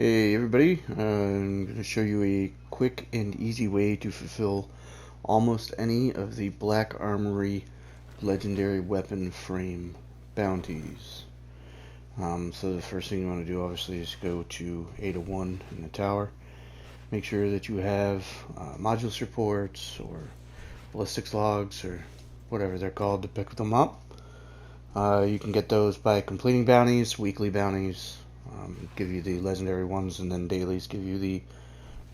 Hey everybody, I'm going to show you a quick and easy way to fulfill almost any of the Black Armory Legendary Weapon Frame bounties. So the first thing you want to do obviously is go to A to 1 in the tower. Make sure that you have modulus reports or ballistics logs or whatever they're called to pick them up. You can get those by completing bounties, weekly bounties, give you the legendary ones, and then dailies give you the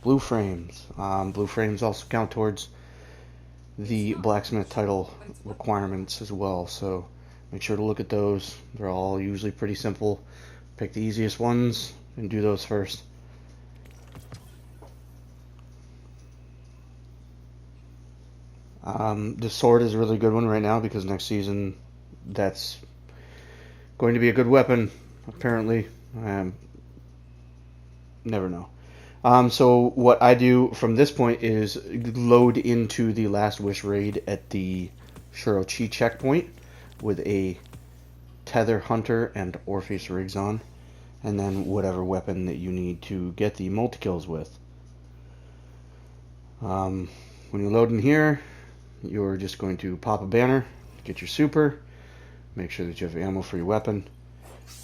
blue frames. Blue frames also count towards the blacksmith title requirements as well, so make sure to look at those. They're all usually pretty simple. Pick the easiest ones and do those first. This sword is a really good one right now because next season that's going to be a good weapon, apparently. Never know. So what I do from this point is load into the Last Wish raid at the Shirochi checkpoint with a Tether Hunter and Orpheus rigs on, and then whatever weapon that you need to get the multi-kills with. When you load in here, you're just going to pop a banner, get your super, make sure that you have ammo for your weapon,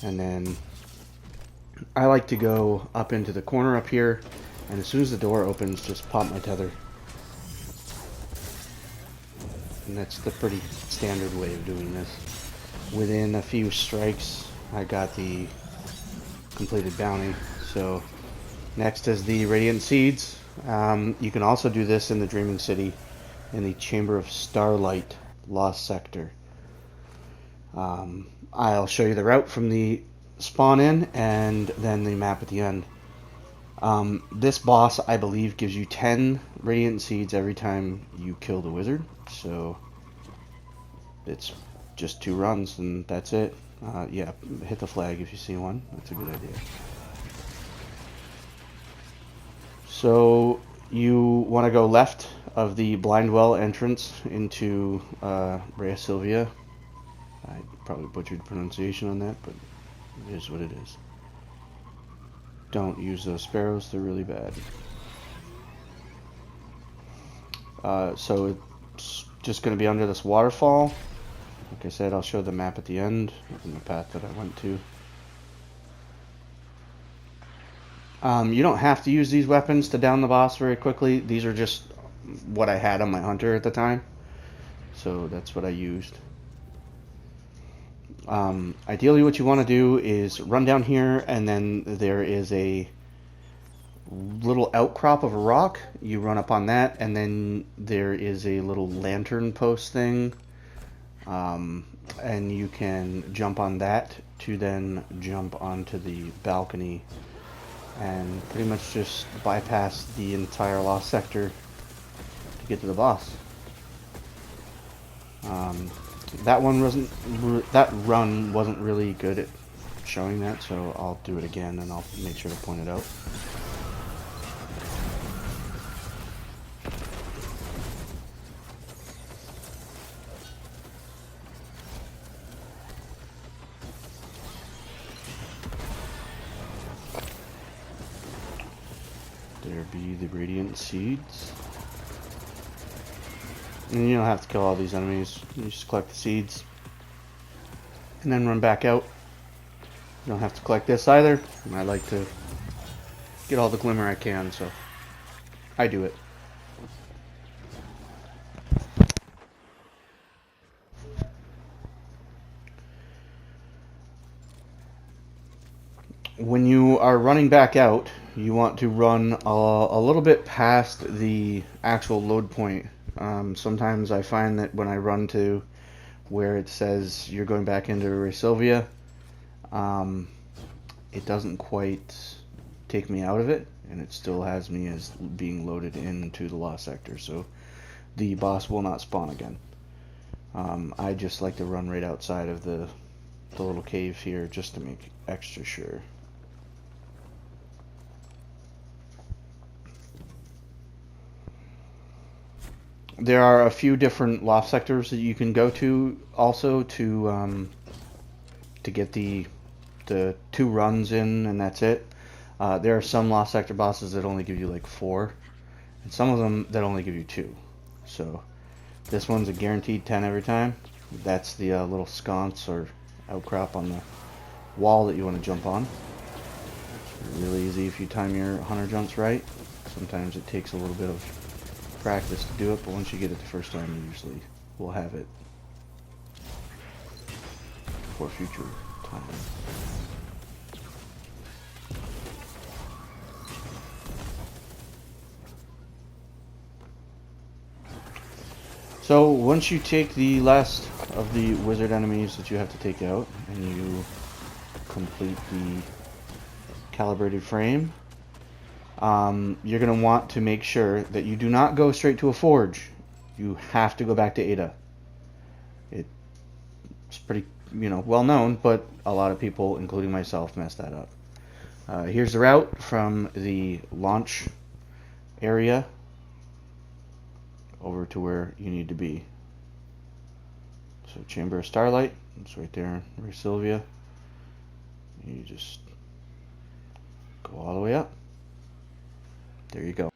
and then I like to go up into the corner up here, and as soon as the door opens, just pop my tether. And that's the pretty standard way of doing this. Within a few strikes, I got the completed bounty. So next is the Radiant Seeds. You can also do this in the Dreaming City in the Chamber of Starlight Lost Sector. I'll show you the route from the spawn in and then the map at the end. This boss, I believe, gives you 10 Radiant Seeds every time you kill the wizard, so it's just 2 runs and that's it. Yeah, hit the flag if you see one. That's a good idea. So you want to go left of the Blindwell entrance into Rhea Silvia. I probably butchered the pronunciation on that, but it is what it is. Don't use those sparrows, they're really bad. So it's just going to be under this waterfall. Like I said, I'll show the map at the end and the path that I went to. You don't have to use these weapons to down the boss very quickly. These are just what I had on my hunter at the time, so that's what I used. Ideally what you want to do is run down here, and then there is a little outcrop of a rock. You run up on that, and then there is a little lantern post thing, and you can jump on that to then jump onto the balcony and pretty much just bypass the entire Lost Sector to get to the boss. That run wasn't really good at showing that, so I'll do it again and I'll make sure to point it out. There be the Radiant Seeds. And you don't have to kill all these enemies, you just collect the seeds and then run back out. You don't have to collect this either, and I like to get all the glimmer I can, so I do it. When you are running back out, you want to run a little bit past the actual load point. Sometimes I find that when I run to where it says you're going back into Rhea it doesn't quite take me out of it, and it still has me as being loaded into the Lost Sector, so the boss will not spawn again. I just like to run right outside of the little cave here just to make extra sure. There are a few different loft sectors that you can go to also to get the 2 runs in, and that's it. There are some Lost Sector bosses that only give you like 4, and some of them that only give you 2. So this one's a guaranteed 10 every time. That's the little sconce or outcrop on the wall that you want to jump on. It's really easy if you time your hunter jumps right. Sometimes it takes a little bit of practice to do it, but once you get it the first time, you usually will have it for future time. So once you take the last of the wizard enemies that you have to take out, and you complete the calibrated frame, you're going to want to make sure that you do not go straight to a forge. You have to go back to Ada. It's pretty, well known, but a lot of people, including myself, mess that up. Here's the route from the launch area over to where you need to be. So Chamber of Starlight, it's right there in Sylvia. You just go all the way up. There you go.